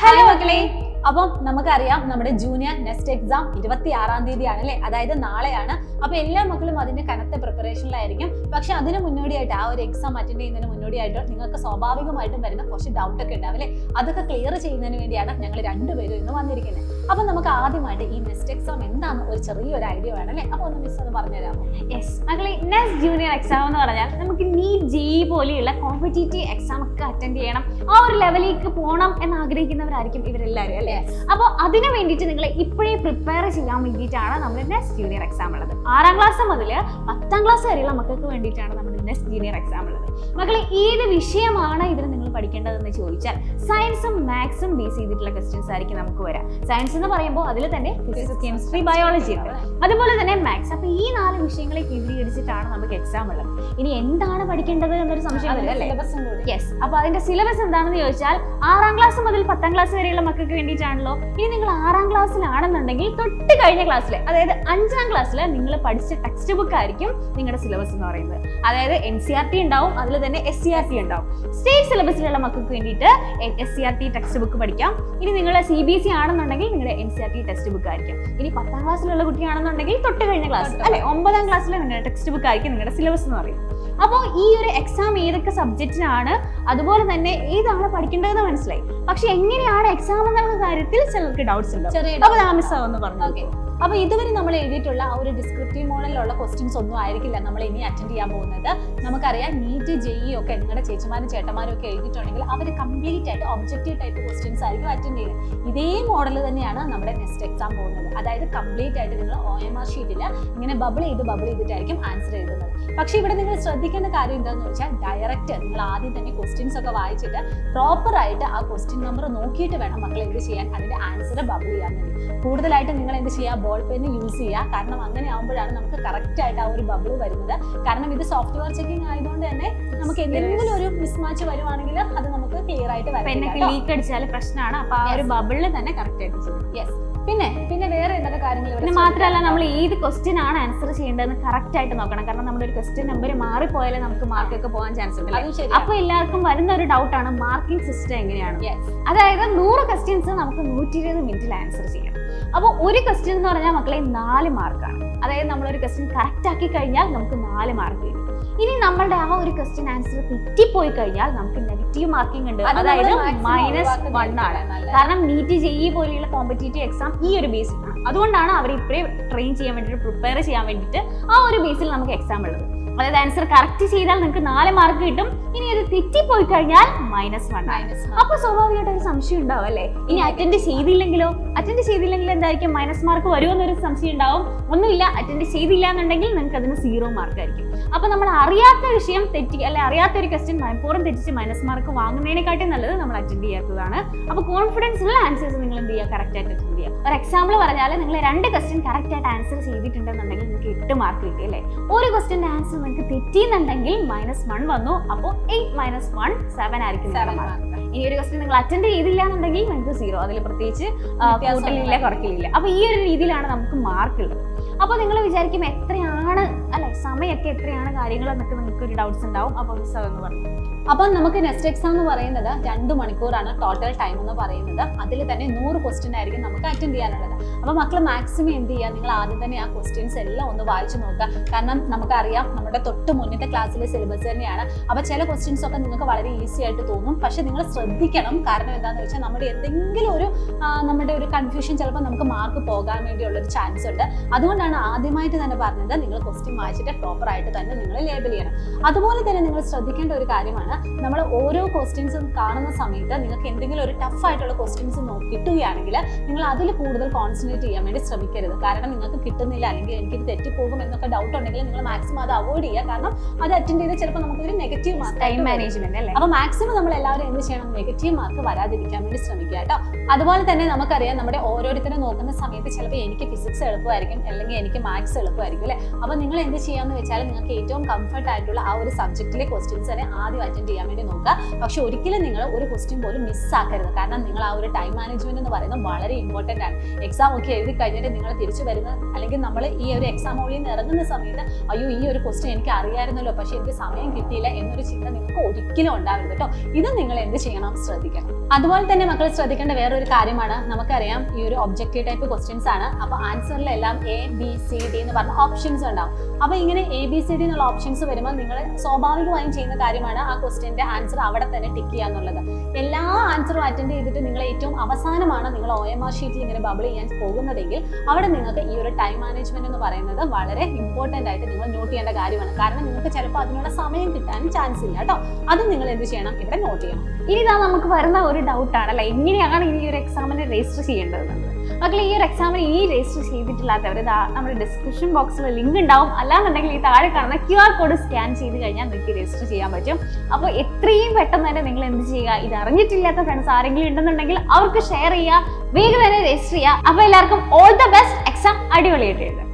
Hello മക്കളെ. അപ്പം നമുക്കറിയാം നമ്മുടെ ജൂനിയർ നെക്സ്റ്റ് എക്സാം 26-ാം തീയതിയാണ് അല്ലെ, അതായത് നാളെയാണ്. അപ്പൊ എല്ലാ മക്കളും അതിന്റെ കനത്ത പ്രിപ്പറേഷനിലായിരിക്കും. പക്ഷെ അതിന് മുന്നോടിയായിട്ട് ആ ഒരു എക്സാം അറ്റൻഡ് ചെയ്യുന്നതിന് മുന്നോടിയായിട്ട് നിങ്ങൾക്ക് സ്വാഭാവികമായിട്ടും വരുന്ന കുറച്ച് ഡൗട്ട് ഒക്കെ ഉണ്ടാവും അല്ലെ. അതൊക്കെ ക്ലിയർ ചെയ്യുന്നതിന് വേണ്ടിയാണ് ഞങ്ങൾ രണ്ടുപേരും ഇന്ന് വന്നിരിക്കുന്നത്. അപ്പൊ നമുക്ക് ആദ്യമായിട്ട് ഈ നെക്സ്റ്റ് എക്സാം എന്താണെന്ന് ഒരു ചെറിയൊരു ഐഡിയ വേണം അല്ലെ. അപ്പൊ ഒന്ന് മിസ് ഒന്ന് പറഞ്ഞുതരാമോ? യെസ് മക്കളെ, നെക്സ്റ്റ് ജൂനിയർ എക്സാം എന്ന് പറഞ്ഞാൽ നമുക്ക് നീറ്റ് ജെഇഇ പോലെയുള്ള കോമ്പറ്റീറ്റീവ് എക്സാം ഒക്കെ അറ്റൻഡ് ചെയ്യണം, ആ ഒരു ലെവലിലേക്ക് പോകണം എന്ന് ആഗ്രഹിക്കുന്നവരായിരിക്കും ഇവരെല്ലാവരും അല്ലേ. അപ്പോൾ അതിന് വേണ്ടിയിട്ട് നിങ്ങൾ ഇപ്പോഴേ പ്രിപ്പയർ ചെയ്യാൻ വേണ്ടിയിട്ടാണ് നമ്മുടെ നെക്സ്റ്റ് ജൂനിയർ എക്സാം ഉള്ളത്. 6ാം ക്ലാസ് മുതൽ 10ാം ക്ലാസ് വരെയുള്ള മക്കൾക്ക് വേണ്ടിയിട്ടാണ് നമ്മുടെ നെക്സ്റ്റ് ജൂനിയർ എക്സാം ഉള്ളത്. മക്കളെ, ഏത് വിഷയമാണ് ഇതിൽ നിങ്ങൾ പഠിക്കേണ്ടതെന്ന് ചോദിച്ചാൽ സയൻസും മാത്സും ബേസ് ചെയ്തിട്ടുള്ള ക്വസ്റ്റ്യൻസ് ആയിരിക്കും നമുക്ക് വരാം. സയൻസ് എന്ന് പറയുമ്പോൾ അതിൽ തന്നെ ഫിസിക്സ്, കെമിസ്ട്രി, ബയോളജി ഉണ്ട്, അതുപോലെ തന്നെ മാത്സ്. അപ്പോൾ ഈ 4 വിഷയങ്ങളെ കേന്ദ്രീകരിച്ചിട്ടാണ് നമുക്ക് എക്സാം ഉള്ളത്. ഇനി എന്താണ് പഠിക്കേണ്ടത് എന്നൊരു സംശയം വരും അല്ലേ. യെസ്, അപ്പോൾ അതിന്റെ സിലബസ് എന്താണെന്ന് ചോദിച്ചാൽ 6ാം ക്ലാസ് മുതൽ 10ാം ക്ലാസ് വരെയുള്ള മക്കൾക്ക് വേണ്ടിയിട്ടാണല്ലോ. ഇനി നിങ്ങൾ 6ാം ക്ലാസ്സിലാണെന്നുണ്ടെങ്കിൽ തൊട്ട് കഴിഞ്ഞ ക്ലാസ്സിൽ, അതായത് 5ാം ക്ലാസ്സിൽ നിങ്ങൾ പഠിച്ച ടെക്സ്റ്റ് ബുക്ക് ആയിരിക്കും നിങ്ങളുടെ സിലബസ് എന്ന് പറയുന്നത്. അതായത് NCERT ഉണ്ടാവും, അതിൽ തന്നെ SCERT ഉണ്ടാവും. സ്റ്റേറ്റ് സിലബസിലുള്ള മക്കൾക്ക് വേണ്ടിയിട്ട് SCERT ടെക്സ്റ്റ് ബുക്ക് പഠിക്കാം. ഇനി നിങ്ങൾ CBSE ആണെന്നുണ്ടെങ്കിൽ നിങ്ങളുടെ NCERT ടെക്സ്റ്റ് ബുക്ക് ആയിരിക്കും. ഇനി 10ാം ക്ലാസ്സിലുള്ള കുട്ടിയാണെന്നുണ്ടെങ്കിൽ തൊട്ട് കഴിഞ്ഞ ക്ലാസ് അല്ലെ 9ാം ക്ലാസ്സിലെ നിങ്ങളുടെ ടെക്സ്റ്റ് ബുക്ക് ആയിരിക്കും നിങ്ങളുടെ സിലബസ് എന്ന് പറയുന്നത്. അപ്പോൾ ഈ ഒരു എക്സാം ഏതൊക്കെ സബ്ജക്റ്റിനാണ്, അതുപോലെ തന്നെ ഏതാണ് പഠിക്കേണ്ടതെന്ന് മനസ്സിലായി. പക്ഷെ എങ്ങനെയാണ് എക്സാം എന്നുള്ള കാര്യത്തിൽ ചിലർക്ക് ഡൗട്ട്സ് ഉണ്ട്. അപ്പോൾ ഞാൻ മിസ് ആവുമെന്ന് പറഞ്ഞു. അപ്പൊ ഇതുവരെ നമ്മൾ എഴുതിയിട്ടുള്ള ആ ഒരു ഡിസ്ക്രിപ്റ്റീവ് മോഡലിലുള്ള ക്വസ്റ്റ്യൻസ് ഒന്നും ആയിരിക്കില്ല നമ്മൾ ഇനി അറ്റൻഡ് ചെയ്യാൻ പോകുന്നത്. നമുക്കറിയാം നീറ്റ് ജെഇഇ ഒക്കെ നിങ്ങളുടെ ചേച്ചിമാരും ചേട്ടന്മാരും ഒക്കെ എഴുതിയിട്ടുണ്ടെങ്കിൽ അവർ കംപ്ലീറ്റ് ആയിട്ട് ഒബ്ജക്റ്റീവ് ടൈപ്പ് ക്വസ്റ്റ്യൻസ് ആയിരിക്കും അറ്റൻഡ് ചെയ്യുന്നത്. ഇതേ മോഡൽ തന്നെയാണ് നമ്മുടെ നെക്സ്റ്റ് എക്സാം പോകുന്നത്. അതായത് കംപ്ലീറ്റ് ആയിട്ട് നിങ്ങൾ OMR ഷീറ്റിൽ ഇങ്ങനെ ബബിൾ ചെയ്തിട്ടായിരിക്കും ആൻസർ എഴുതുന്നത്. പക്ഷെ ഇവിടെ നിങ്ങൾ ശ്രദ്ധിക്കേണ്ട കാര്യം എന്താണെന്ന് വെച്ചാൽ ഡയറക്റ്റ് നിങ്ങൾ ആദ്യം തന്നെ ക്വസ്റ്റ്യൻസ് ഒക്കെ വായിച്ചിട്ട് പ്രോപ്പർ ആയിട്ട് ആ ക്വസ്റ്റ്യൻ നമ്പർ നോക്കിയിട്ട് വേണം മക്കൾ എന്ത് ചെയ്യാൻ, അതിന്റെ ആൻസർ ബബിൾ ചെയ്യാൻ വേണ്ടി. കൂടുതലായിട്ട് നിങ്ങൾ എന്ത് ചെയ്യുക, ബോൾ പെൻ യൂസ് ചെയ്യുക. കാരണം അങ്ങനെ ആകുമ്പോഴാണ് നമുക്ക് കറക്റ്റ് ആയിട്ട് ആ ഒരു ബബിൾ വരുന്നത്. കാരണം ഇത് സോഫ്റ്റ്വെയർ ചെക്കിംഗ് ആയതുകൊണ്ട് തന്നെ നമുക്ക് എന്തെങ്കിലും ഒരു മിസ്മാച്ച് വരുവാണെങ്കിൽ അത് നമുക്ക് ക്ലിയർ ആയിട്ട് പെന്നൊക്കെ ലീക്ക് അടിച്ചാൽ പ്രശ്നമാണ്. അപ്പൊ ആ ഒരു ബബിളിൽ തന്നെ കറക്റ്റ് ആയിട്ട് ചെയ്യും. യെസ്. പിന്നെ വേറെ എന്തൊക്കെ കാര്യങ്ങൾ? പിന്നെ മാത്രമല്ല, നമ്മൾ ഏത് ക്വസ്റ്റ്യൻ ആണ് ആൻസർ ചെയ്യേണ്ടതെന്ന് കറക്റ്റ് ആയിട്ട് നോക്കണം. കാരണം നമ്മുടെ ഒരു ക്വസ്റ്റ്യൻ നമ്പർ മാറിപ്പോയാലേ നമുക്ക് മാർക്കൊക്കെ പോകാൻ ചാൻസ് ഉണ്ട്. അപ്പൊ എല്ലാവർക്കും വരുന്ന ഒരു ഡൗട്ടാണ് മാർക്കിംഗ് സിസ്റ്റം എങ്ങനെയാണ്. അതായത് 100 ക്വസ്റ്റ്യൻസ് നമുക്ക് 120 മിനിറ്റിൽ ആൻസർ ചെയ്യാം. അപ്പോൾ ഒരു ക്വസ്റ്റ്യൻ എന്ന് പറഞ്ഞാൽ മക്കളെ 4 മാർക്കാണ്. അതായത് നമ്മളൊരു ക്വസ്റ്റ്യൻ കറക്റ്റ് ആക്കി കഴിഞ്ഞാൽ നമുക്ക് 4 മാർക്ക് കിട്ടും. ഇനി നമ്മളുടെ ആ ഒരു ക്വസ്റ്റ്യൻ ആൻസർ തെറ്റിപ്പോയി കഴിഞ്ഞാൽ നമുക്ക് നെഗറ്റീവ് മാർക്കിംഗ് ഉണ്ട്, അതായത് -1 ആണ്. കാരണം നീറ്റ് ജെഇഇ പോലെയുള്ള കോമ്പറ്റീറ്റീവ് എക്സാം ഈ ഒരു ബേസിലാണ്. അതുകൊണ്ടാണ് അവർ ഇപ്പോഴേ ട്രെയിൻ ചെയ്യാൻ വേണ്ടിയിട്ട്, പ്രിപ്പയർ ചെയ്യാൻ വേണ്ടിയിട്ട് ആ ഒരു ബേസിൽ നമുക്ക് എക്സാം ഉള്ളത്. അതായത് ആൻസർ കറക്റ്റ് ചെയ്താൽ നിങ്ങൾക്ക് 4 മാർക്ക് കിട്ടും. ഇനി അത് തെറ്റിപ്പോയി കഴിഞ്ഞാൽ -1. അപ്പൊ സ്വാഭാവികമായിട്ട് ഒരു സംശയം ഉണ്ടാവും അല്ലെ, ഇനി അറ്റൻഡ് ചെയ്തില്ലെങ്കിലോ? അറ്റൻഡ് ചെയ്തില്ലെങ്കിൽ എന്തായിരിക്കും, മൈനസ് മാർക്ക് വരുമെന്നൊരു സംശയം ഉണ്ടാവും. ഒന്നുമില്ല, അറ്റൻഡ് ചെയ്തില്ല എന്നുണ്ടെങ്കിൽ നിങ്ങൾക്ക് അതിന് 0 മാർക്ക് ആയിരിക്കും. അപ്പൊ നമ്മൾ അറിയാത്ത വിഷയം തെറ്റി അല്ലെ, അറിയാത്ത ഒരു ക്വസ്റ്റ്യൻ മനഃപൂർവ്വം തെറ്റിച്ച് മൈനസ് മാർക്ക് വാങ്ങുന്നതിനെക്കാട്ടും നല്ലത് നമ്മൾ അറ്റൻഡ് ചെയ്യാത്തതാണ്. അപ്പൊ കോൺഫിഡൻസ് ഉള്ള ആൻസേഴ്സ് നിങ്ങൾ എന്ത് ചെയ്യുക, കറക്റ്റ് ആയിട്ട് അറ്റൻഡ് ചെയ്യുക. ഒരു എക്സാമ്പിൾ പറഞ്ഞാൽ നിങ്ങൾ 2 ക്വസ്റ്റ്യൻ കറക്റ്റ് ആയിട്ട് ആൻസർ ചെയ്തിട്ടുണ്ടെന്നുണ്ടെങ്കിൽ നിങ്ങൾക്ക് 8 മാർക്ക് കിട്ടി അല്ലേ. ഒരു ക്വസ്റ്റ്യന്റെ ആൻസർ നിങ്ങൾക്ക് തെറ്റിയെന്നുണ്ടെങ്കിൽ -1 വന്നു. അപ്പോൾ 8 - 1 7 ആയിരിക്കും. ഇനി ഒരു ക്വസ്റ്റ്യൻ നിങ്ങൾ അറ്റൻഡ് ചെയ്തില്ല എന്നുണ്ടെങ്കിൽ നിങ്ങൾക്ക് 0. അതിൽ പ്രത്യേകിച്ച് കൂട്ടലില്ല, കുറയ്ക്കലില്ല. അപ്പൊ ഈ ഒരു രീതിയിലാണ് നമുക്ക് മാർക്ക് ഉള്ളത്. അപ്പൊ നിങ്ങൾ വിചാരിക്കും എത്രയാണ് അല്ലെ, സമയമൊക്കെ എത്രയാണ് കാര്യങ്ങൾ എന്നൊക്കെ നിങ്ങൾക്ക് ഒരു ഡൗട്ട്സ് ഉണ്ടാവും. അപ്പൊ മിസ് അതെന്ന് പറഞ്ഞു. അപ്പം നമുക്ക് നെക്സ്റ്റ് എക്സാം എന്ന് പറയുന്നത് 2 മണിക്കൂറാണ് ടോട്ടൽ ടൈം എന്ന് പറയുന്നത്. അതിൽ തന്നെ 100 ക്വസ്റ്റ്യൻ ആയിരിക്കും നമുക്ക് അറ്റൻഡ് ചെയ്യാനുള്ളത്. അപ്പോൾ മക്കൾ മാക്സിമം എന്ത് ചെയ്യുക, നിങ്ങൾ ആദ്യം തന്നെ ആ ക്വസ്റ്റ്യൻസ് എല്ലാം ഒന്ന് വായിച്ചു നോക്കുക. കാരണം നമുക്കറിയാം നമ്മുടെ തൊട്ട് മുന്നത്തെ ക്ലാസ്സിലെ സിലബസ് തന്നെയാണ്. അപ്പോൾ ചില ക്വസ്റ്റ്യൻസ് ഒക്കെ നിങ്ങൾക്ക് വളരെ ഈസി ആയിട്ട് തോന്നും. പക്ഷെ നിങ്ങൾ ശ്രദ്ധിക്കണം. കാരണം എന്താണെന്ന് വെച്ചാൽ നമ്മുടെ എന്തെങ്കിലും നമ്മുടെ ഒരു കൺഫ്യൂഷൻ ചിലപ്പോൾ നമുക്ക് മാർക്ക് പോകാൻ വേണ്ടിയുള്ളൊരു ചാൻസ് ഉണ്ട്. അതുകൊണ്ടാണ് ആദ്യമായിട്ട് തന്നെ പറഞ്ഞത് നിങ്ങൾ ക്വസ്റ്റ്യൻ വായിച്ചിട്ട് പ്രോപ്പർ ആയിട്ട് തന്നെ നിങ്ങൾ ലേബൽ ചെയ്യണം. അതുപോലെ തന്നെ നിങ്ങൾ ശ്രദ്ധിക്കേണ്ട ഒരു കാര്യമാണ്, നമ്മൾ ഓരോ ക്വസ്റ്റ്യൻസും കാണുന്ന സമയത്ത് നിങ്ങൾക്ക് എന്തെങ്കിലും ഒരു ടഫ് ആയിട്ടുള്ള ക്വസ്റ്റ്യൻസ് കിട്ടുകയാണെങ്കിൽ നിങ്ങൾ അതിൽ കൂടുതൽ കോൺസെൻട്രേറ്റ് ചെയ്യാൻ വേണ്ടി ശ്രമിക്കരുത്. കാരണം നിങ്ങൾക്ക് കിട്ടുന്നില്ല, അല്ലെങ്കിൽ എനിക്കിത് തെറ്റിപ്പോകും എന്നൊക്കെ ഡൗട്ട് ഉണ്ടെങ്കിൽ നിങ്ങൾ മാക്സിമം അത് അവോയ്ഡ് ചെയ്യുക. കാരണം അത് അറ്റൻഡ് ചെയ്ത് ചിലപ്പോൾ നമുക്കൊരു നെഗറ്റീവ് മാർക്ക്, ടൈം മാനേജ്മെന്റ് അല്ലേ. അപ്പോൾ മാക്സിമം നമ്മൾ എല്ലാവരും എന്ത് ചെയ്യണം, നെഗറ്റീവ് മാർക്ക് വരാതിരിക്കാൻ വേണ്ടി ശ്രമിക്കുക കേട്ടോ. അതുപോലെ തന്നെ നമുക്കറിയാം നമ്മുടെ ഓരോരുത്തരും നോക്കുന്ന സമയത്ത് ചിലപ്പോൾ എനിക്ക് ഫിസിക്സ് എളുപ്പമായിരിക്കും, അല്ലെങ്കിൽ എനിക്ക് മാത്സ് എളുപ്പമായിരിക്കും അല്ലേ. അപ്പോൾ നിങ്ങൾ എന്ത് ചെയ്യാമെന്ന് വെച്ചാൽ നിങ്ങൾക്ക് ഏറ്റവും കംഫർട്ട് ആയിട്ടുള്ള ആ ഒരു സബ്ജക്റ്റിലെ ക്വസ്റ്റ്യൻസ് തന്നെ ആദ്യം അറ്റൻഡ് ചെയ്യാൻ വേണ്ടി നോക്കുക. പക്ഷെ ഒരിക്കലും നിങ്ങൾ ഒരു ക്വസ്റ്റ്യൻ പോലും മിസ്സാക്കരുത്. കാരണം നിങ്ങൾ ആ ഒരു ടൈം മാനേജ്മെന്റ് എന്ന് പറയുന്നത് വളരെ ഇമ്പോർട്ടൻ്റ് ആണ്. എക്സാം ഒക്കെ എഴുതി കഴിഞ്ഞിട്ട് നിങ്ങൾ തിരിച്ചു വരുന്ന, അല്ലെങ്കിൽ നമ്മൾ ഈ ഒരു എക്സാം ഹോളിൽ നിന്ന് ഇറങ്ങുന്ന സമയത്ത് അയ്യോ ഈ ഒരു ക്വസ്റ്റ്യൻ എനിക്ക് അറിയാമായിരുന്നല്ലോ പക്ഷെ എനിക്ക് സമയം കിട്ടിയില്ല എന്നൊരു ചിന്ത നിങ്ങൾക്ക് ഒരിക്കലും ഉണ്ടാവരുത് കേട്ടോ. ഇത് നിങ്ങൾ എന്ത് ചെയ്യണം, ശ്രദ്ധിക്കണം. അതുപോലെ തന്നെ മക്കൾ ശ്രദ്ധിക്കേണ്ട വേറൊരു കാര്യമാണ്, നമുക്കറിയാം ഈ ഒരു ഒബ്ജക്റ്റീവ് ടൈപ്പ് ക്വസ്റ്റ്യൻസ് ആണ്. അപ്പൊ ആൻസറിലെല്ലാം ABCD എന്ന് പറഞ്ഞ ഓപ്ഷൻസ് ഉണ്ടാവും. അപ്പൊ ഇങ്ങനെ ABCD എന്നുള്ള ഓപ്ഷൻസ് വരുമ്പോൾ നിങ്ങൾ സ്വാഭാവികമായും ചെയ്യുന്ന കാര്യമാണ് ആ ക്വസ്റ്റ്യന്റെ ആൻസർ അവിടെ തന്നെ ടിക്ക് ചെയ്യാന്നുള്ളത്. എല്ലാ ആൻസറും അറ്റൻഡ് ചെയ്തിട്ട് നിങ്ങൾ ഏറ്റവും അവസാനമാണ് നിങ്ങൾ OMR ഷീറ്റിൽ ഇങ്ങനെ ബബിൾ ചെയ്യാൻ പോകുന്നതെങ്കിൽ അവിടെ നിങ്ങൾക്ക് ഈ ഒരു ടൈം മാനേജ്മെന്റ് എന്ന് പറയുന്നത് വളരെ ഇമ്പോർട്ടന്റ് ആയിട്ട് നിങ്ങൾ നോട്ട് ചെയ്യേണ്ട കാര്യമാണ്. കാരണം നിങ്ങൾക്ക് ചിലപ്പോൾ അതിനുള്ള സമയം കിട്ടാനും ചാൻസ് ഇല്ല കേട്ടോ. അത് നിങ്ങൾ എന്ത് ചെയ്യണം, ഇവിടെ നോട്ട് ചെയ്യണം. ഇനി ഇതാ നമുക്ക് വരുന്ന ഒരു ഡൗട്ടാണ് അല്ലെ, എങ്ങനെയാണ് ഇനി ഒരു എക്സാമിന് രജിസ്റ്റർ ചെയ്യേണ്ടത്. മക്കളെ ഈ ഒരു എക്സാമിന് ഇനി രജിസ്റ്റർ ചെയ്തിട്ടില്ലാത്തവർ നമ്മുടെ ഡിസ്ക്രിപ്ഷൻ ബോക്സിൽ ലിങ്ക് ഉണ്ടാവും. അല്ലാന്നുണ്ടെങ്കിൽ ഈ താഴെ കാണുന്ന QR കോഡ് സ്കാൻ ചെയ്ത് കഴിഞ്ഞാൽ നിങ്ങൾക്ക് രജിസ്റ്റർ ചെയ്യാൻ പറ്റും. അപ്പോൾ എത്രയും പെട്ടെന്ന് തന്നെ നിങ്ങൾ എന്ത് ചെയ്യുക, ഇത് അറിഞ്ഞിട്ടില്ലാത്ത ഫ്രണ്ട്സ് ആരെങ്കിലും ഉണ്ടെന്നുണ്ടെങ്കിൽ അവർക്ക് ഷെയർ ചെയ്യുക, വേഗം തന്നെ രജിസ്റ്റർ ചെയ്യുക. അപ്പോൾ എല്ലാവർക്കും ഓൾ ദ ബെസ്റ്റ്, എക്സാം അടിപൊളിയായിട്ട് എഴുതുക.